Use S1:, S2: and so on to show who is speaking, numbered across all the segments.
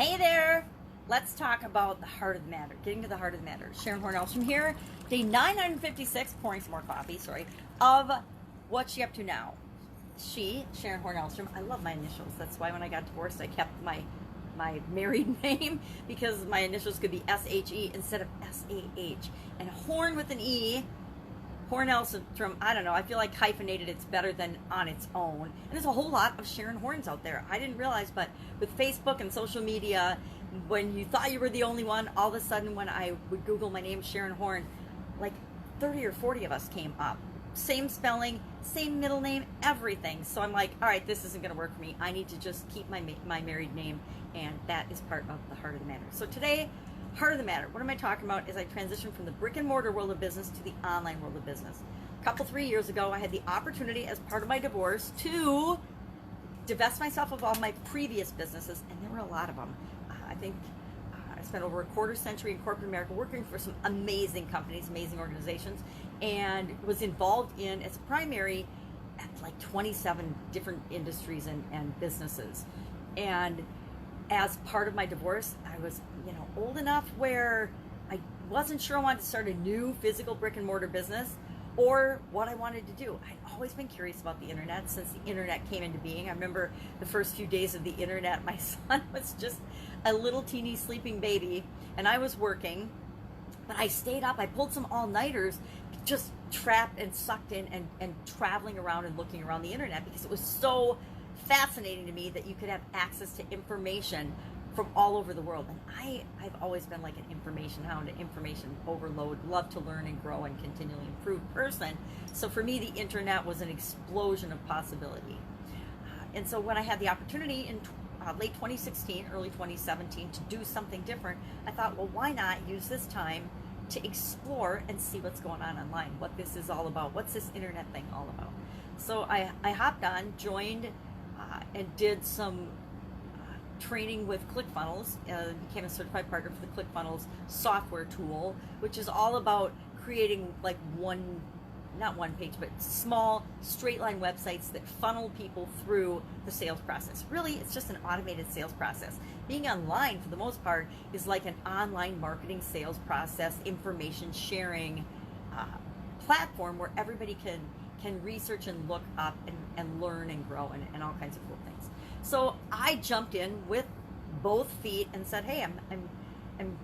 S1: Hey there! Let's talk about the heart of the matter. Getting to the heart of the matter. Sharon Horne-Ellstrom here. Day 956, pouring some more coffee, of What's She Up To Now. She, Sharon Horne-Ellstrom, I love my initials. That's why when I got divorced, I kept my married name because my initials could be S-H-E instead of S-A-H. And Horn with an E, Horne-Ellstrom, I don't know, I feel like hyphenated it's better than on its own. And there's a whole lot of Sharon Horns out there. I didn't realize, but with Facebook and social media, when you thought you were the only one, all of a sudden when I would Google my name, Sharon Horn, like 30 or 40 of us came up. Same spelling, same middle name, everything. So I'm like, all right, this isn't going to work for me. I need to just keep my married name, and that is part of the heart of the matter. So today, heart of the matter, what am I talking about is I transitioned from the brick and mortar world of business to the online world of business. A 3 years ago, I had the opportunity as part of my divorce to divest myself of all my previous businesses, and there were a lot of them. I think I spent over a quarter century in corporate America working for some amazing companies, amazing organizations, and was involved in, as a primary, at like 27 different industries and businesses. And as part of my divorce, I was, old enough where I wasn't sure I wanted to start a new physical brick and mortar business or what I wanted to do. I'd always been curious about the internet since the internet came into being. I remember the first few days of the internet, my son was just a little teeny sleeping baby and I was working, but I stayed up. I pulled some all-nighters, just trapped and sucked in and traveling around and looking around the internet because it was so fascinating to me that you could have access to information from all over the world. And I've always been like an information hound, an information overload, love to learn and grow and continually improve person. So for me, the internet was an explosion of possibility. And so when I had the opportunity in late 2016, early 2017 to do something different, I thought, well, why not use this time to explore and see what's going on online, what this is all about, what's this internet thing all about. So I hopped on, joined, and did some training with ClickFunnels, became a certified partner for the ClickFunnels software tool, which is all about creating like not one page, but small straight line websites that funnel people through the sales process. Really, it's just an automated sales process. Being online, for the most part, is like an online marketing sales process, information sharing platform where everybody can research and look up and learn and grow and all kinds of cool things. So I jumped in with both feet and said, hey, I'm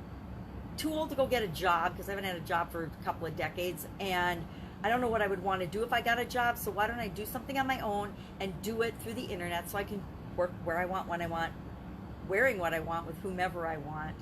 S1: too old to go get a job because I haven't had a job for a couple of decades, and I don't know what I would want to do if I got a job, so why don't I do something on my own and do it through the internet so I can work where I want, when I want, wearing what I want, with whomever I want.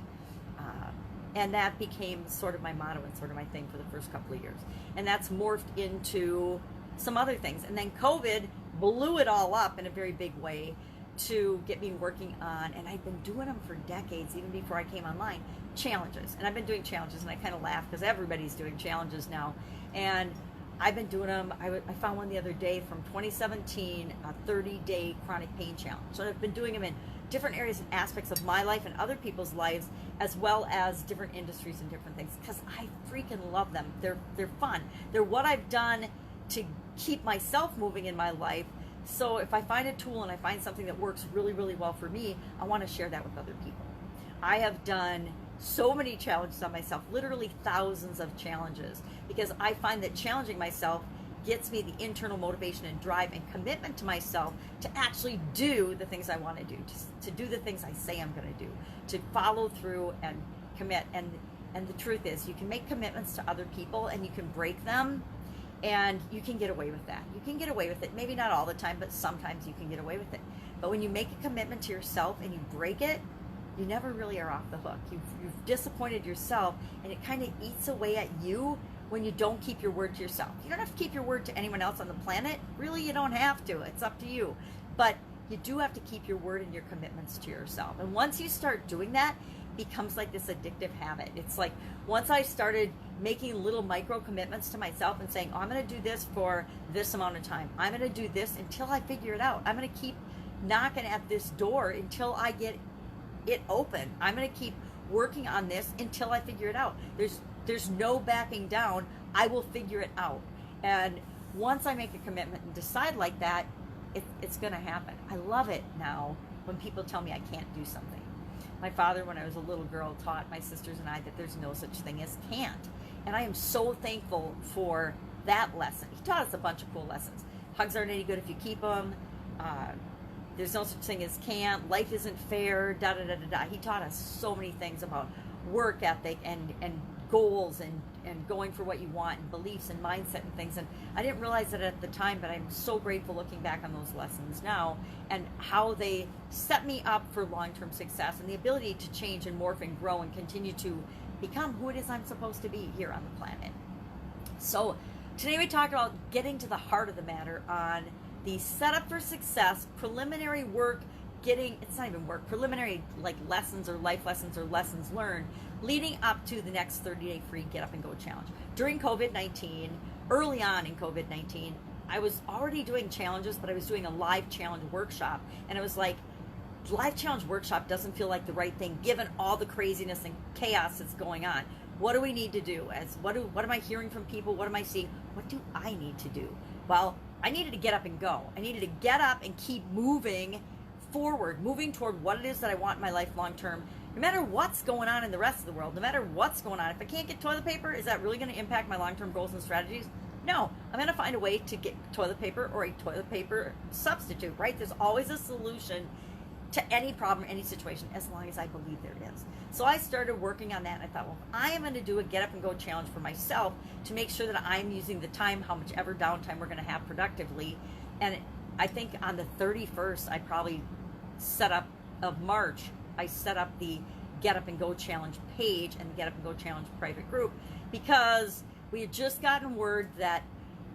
S1: And that became sort of my motto and sort of my thing for the first couple of years. And that's morphed into some other things. And then COVID blew it all up in a very big way to get me working on, and I've been doing them for decades, even before I came online, challenges. And I've been doing challenges, and I kind of laugh because everybody's doing challenges now. And I've been doing them. I found one the other day from 2017, a 30-day chronic pain challenge. So I've been doing them in different areas and aspects of my life and other people's lives, as well as different industries and different things, because I freaking love them. They're fun. They're what I've done to keep myself moving in my life. So if I find a tool and I find something that works really, really well for me, I want to share that with other people. I have done so many challenges on myself, literally thousands of challenges, because I find that challenging myself gets me the internal motivation and drive and commitment to myself to actually do the things I want to do, to do the things I say I'm going to do, to follow through and commit. And the truth is, you can make commitments to other people and you can break them, and you can get away with that. You can get away with it. Maybe not all the time, but sometimes you can get away with it. But when you make a commitment to yourself and you break it, you never really are off the hook. You've disappointed yourself, and it kind of eats away at you when you don't keep your word to yourself. You don't have to keep your word to anyone else on the planet. Really, you don't have to. It's up to you. But you do have to keep your word and your commitments to yourself. And once you start doing that, it becomes like this addictive habit. It's like once I started making little micro commitments to myself and saying, oh, I'm going to do this for this amount of time. I'm going to do this until I figure it out. I'm going to keep knocking at this door until I get it open. I'm going to keep working on this until I figure it out. There's no backing down. I will figure it out. And once I make a commitment and decide like that, it's going to happen. I love it now when people tell me I can't do something. My father, when I was a little girl, taught my sisters and I that there's no such thing as can't. And I am so thankful for that lesson. He taught us a bunch of cool lessons. Hugs aren't any good if you keep them. There's no such thing as can't. Life isn't fair. Da da da da da. He taught us so many things about work ethic and goals and going for what you want and beliefs and mindset and things. And I didn't realize it at the time, but I'm so grateful looking back on those lessons now and how they set me up for long-term success and the ability to change and morph and grow and continue to become who it is I'm supposed to be here on the planet. So today we talked about getting to the heart of the matter on the setup for success, preliminary work, it's not even work, preliminary like lessons or life lessons or lessons learned leading up to the next 30-day free Get Up and Go challenge. During COVID-19, early on in COVID-19, I was already doing challenges, but I was doing a live challenge workshop. And it was like, live challenge workshop doesn't feel like the right thing given all the craziness and chaos that's going on. What do we need to do? What am I hearing from people? What am I seeing? What do I need to do? Well, I needed to get up and go. I needed to get up and keep moving forward, moving toward what it is that I want in my life long term, no matter what's going on in the rest of the world, no matter what's going on. If I can't get toilet paper, is that really going to impact my long-term goals and strategies? No, I'm going to find a way to get toilet paper or a toilet paper substitute, right? There's always a solution to any problem, any situation, as long as I believe there is. So I started working on that, and I thought, well, I am going to do a Get Up and Go challenge for myself to make sure that I'm using the time, how much ever downtime we're going to have productively. And I think on the 31st, I probably of March, I set up the Get Up and Go challenge page and the Get Up and Go challenge private group because we had just gotten word that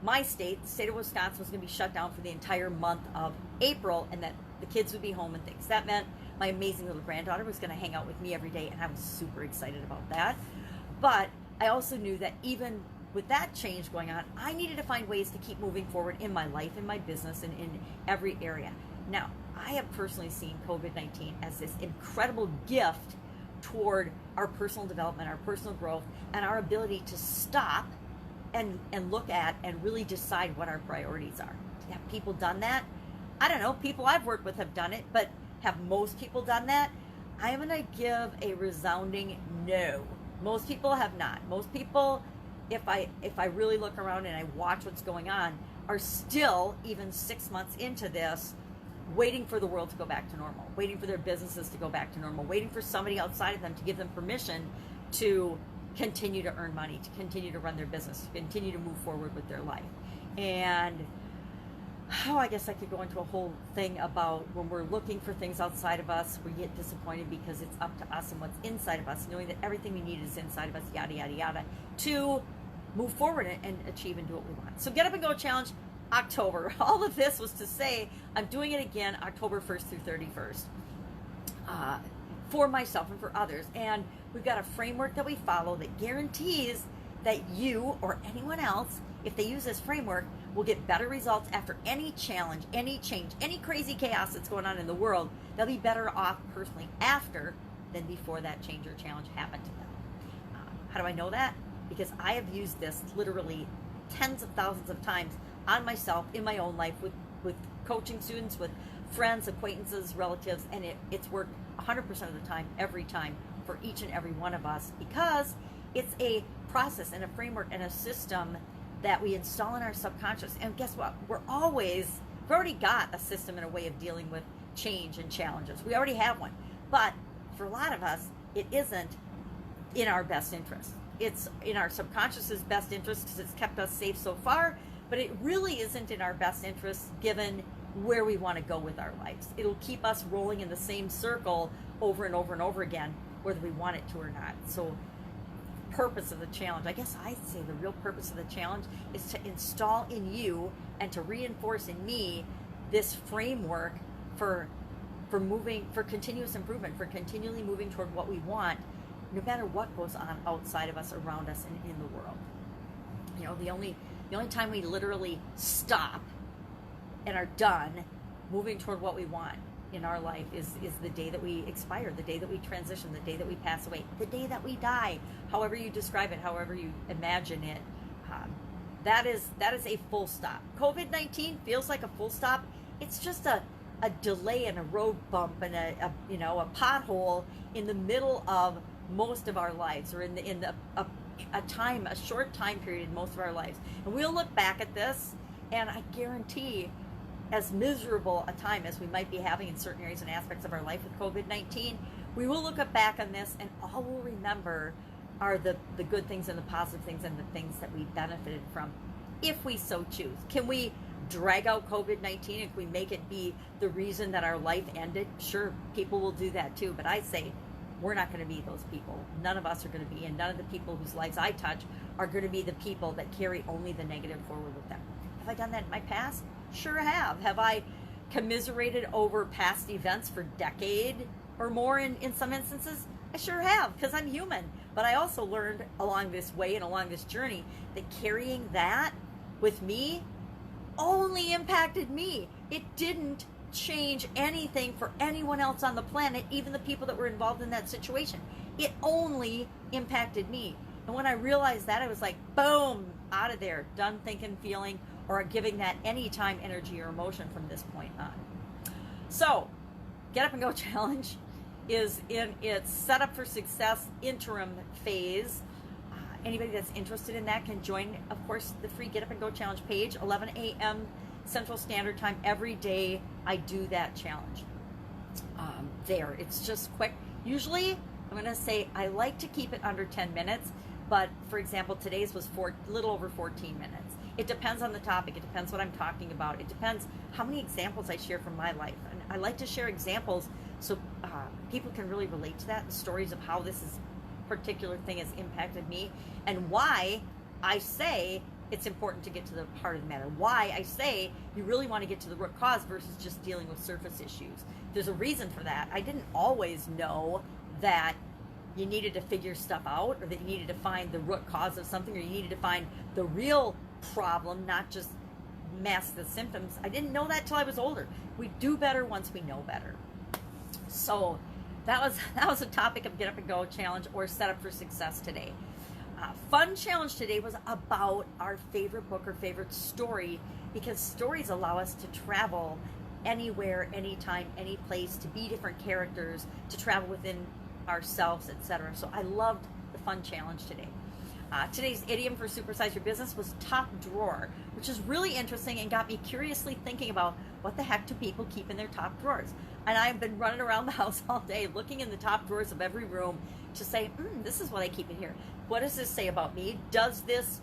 S1: my state, the state of Wisconsin, was going to be shut down for the entire month of April and that the kids would be home and things. That meant my amazing little granddaughter was going to hang out with me every day, and I was super excited about that. But I also knew that even with that change going on, I needed to find ways to keep moving forward in my life, in my business, and in every area. Now, I have personally seen COVID-19 as this incredible gift toward our personal development, our personal growth, and our ability to stop and look at and really decide what our priorities are. Have people done that? I don't know. People I've worked with have done it, but have most people done that? I'm going to give a resounding no. Most people have not. Most people, if I really look around and I watch what's going on, are still, even 6 months into this, waiting for the world to go back to normal, waiting for their businesses to go back to normal, waiting for somebody outside of them to give them permission to continue to earn money, to continue to run their business, to continue to move forward with their life. And I guess I could go into a whole thing about when we're looking for things outside of us, we get disappointed because it's up to us and what's inside of us, knowing that everything we need is inside of us, yada, yada, yada, to move forward and achieve and do what we want. So Get Up and Go challenge, October. All of this was to say I'm doing it again October 1st through 31st for myself and for others. And we've got a framework that we follow that guarantees that you or anyone else, if they use this framework, will get better results after any challenge, any change, any crazy chaos that's going on in the world. They'll be better off personally after than before that change or challenge happened to them. How do I know that? Because I have used this literally tens of thousands of times on myself, in my own life, with coaching students, with friends, acquaintances, relatives, and it's worked 100% of the time, every time, for each and every one of us, because it's a process and a framework and a system that we install in our subconscious. And guess what? We've already got a system and a way of dealing with change and challenges. We already have one. But for a lot of us, it isn't in our best interest. It's in our subconscious's best interest because it's kept us safe so far, but it really isn't in our best interest given where we want to go with our lives. It'll keep us rolling in the same circle over and over and over again, whether we want it to or not. So purpose of the challenge, I guess I'd say the real purpose of the challenge is to install in you and to reinforce in me this framework for continuous improvement, for continually moving toward what we want, no matter what goes on outside of us, around us, and in the world. You know, the only time we literally stop and are done moving toward what we want in our life is the day that we expire, the day that we transition, the day that we pass away, the day that we die, however you describe it, however you imagine it. That is a full stop. COVID-19 feels like a full stop. It's just a a delay and a road bump and a you know, a pothole in the middle of most of our lives, or in a short time period in most of our lives. And we'll look back at this, and I guarantee, as miserable a time as we might be having in certain areas and aspects of our life with COVID-19, we will look back on this, and all we'll remember are the good things and the positive things and the things that we benefited from, if we so choose. Can we drag out COVID-19? If we make it be the reason that our life ended, sure, people will do that too. But I say, we're not going to be those people. None of us are going to be, and none of the people whose lives I touch are going to be the people that carry only the negative forward with them. Have I done that in my past? Sure have. Have I commiserated over past events for a decade or more in some instances? I sure have, because I'm human. But I also learned along this way and along this journey that carrying that with me only impacted me. It didn't change anything for anyone else on the planet, even the people that were involved in that situation. It only impacted me. And when I realized that, I was like, boom, out of there, done thinking, feeling, or giving that any time, energy, or emotion from this point on. So, Get Up and Go Challenge is in its Setup for Success interim phase. Anybody that's interested in that can join, of course, the free Get Up and Go Challenge page, 11 a.m. Central Standard Time every day. I do that challenge there. It's just quick. Usually, I'm going to say I like to keep it under 10 minutes, but for example, today's was a little over 14 minutes. It depends on the topic. It depends what I'm talking about. It depends how many examples I share from my life. And I like to share examples so people can really relate to that, and stories of how this particular thing has impacted me, and why I say it's important to get to the heart of the matter. Why I say you really want to get to the root cause versus just dealing with surface issues. There's a reason for that. I didn't always know that you needed to figure stuff out, or that you needed to find the root cause of something, or you needed to find the real problem, not just mask the symptoms. I didn't know that till I was older. We do better once we know better. So that was a topic of Get Up and Go Challenge, or Set Up for Success today. Fun challenge today was about our favorite book or favorite story, because stories allow us to travel anywhere, anytime, any place, to be different characters, to travel within ourselves, etc. So I loved the fun challenge today. Today's idiom for Supersize Your Business was top drawer, which is really interesting and got me curiously thinking about what the heck do people keep in their top drawers. And I've been running around the house all day looking in the top drawers of every room to say, this is what I keep in here. What does this say about me? Does this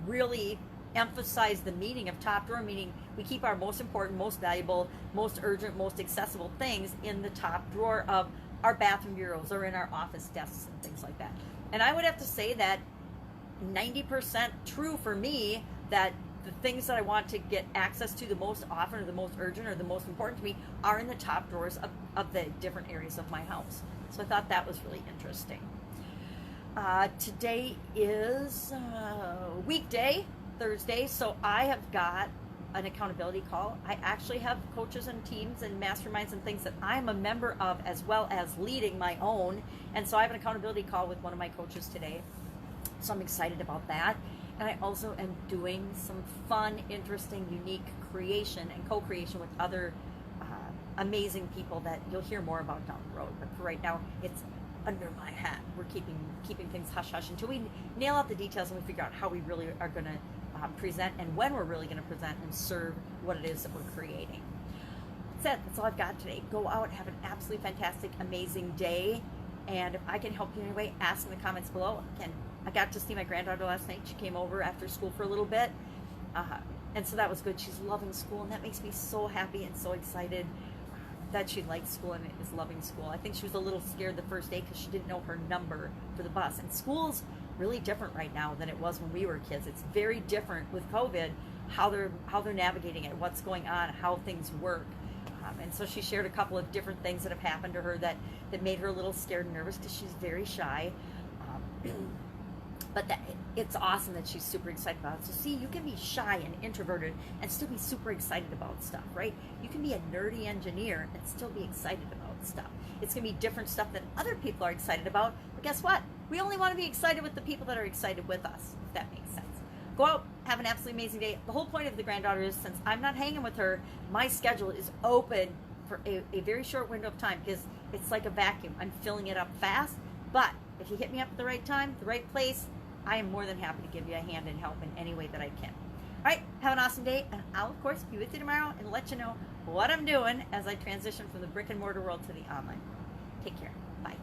S1: really emphasize the meaning of top drawer? Meaning we keep our most important, most valuable, most urgent, most accessible things in the top drawer of our bathroom bureaus or in our office desks and things like that. And I would have to say that 90% true for me, that the things that I want to get access to the most often, or the most urgent, or the most important to me, are in the top drawers of the different areas of my house. So I thought that was really interesting. Today is weekday, Thursday, so I have got an accountability call. I actually have coaches and teams and masterminds and things that I'm a member of, as well as leading my own. And so I have an accountability call with one of my coaches today. So I'm excited about that. And I also am doing some fun, interesting, unique creation and co-creation with other amazing people that you'll hear more about down the road. But for right now, it's under my hat. We're keeping things hush-hush until we nail out the details and we figure out how we really are going to present, and when we're really going to present and serve what it is that we're creating. That's it. That's all I've got today. Go out, have an absolutely fantastic, amazing day. And if I can help you in any way, ask in the comments below. Again, I got to see my granddaughter last night. She came over after school for a little bit. And so that was good. She's loving school, and that makes me so happy and so excited that she likes school and is loving school. I think she was a little scared the first day because she didn't know her number for the bus. And school's really different right now than it was when we were kids. It's very different with COVID, how they're navigating it, what's going on, how things work. And so she shared a couple of different things that have happened to her that made her a little scared and nervous because she's very shy. But it's awesome that she's super excited about it. So see, you can be shy and introverted and still be super excited about stuff, right? You can be a nerdy engineer and still be excited about stuff. It's going to be different stuff that other people are excited about. But guess what? We only want to be excited with the people that are excited with us, if that makes sense. Go out, have an absolutely amazing day. The whole point of the granddaughter is, since I'm not hanging with her, my schedule is open for a very short window of time, because it's like a vacuum. I'm filling it up fast, but if you hit me up at the right time, the right place, I am more than happy to give you a hand and help in any way that I can. All right, have an awesome day, and I'll, of course, be with you tomorrow and let you know what I'm doing as I transition from the brick and mortar world to the online. Take care. Bye.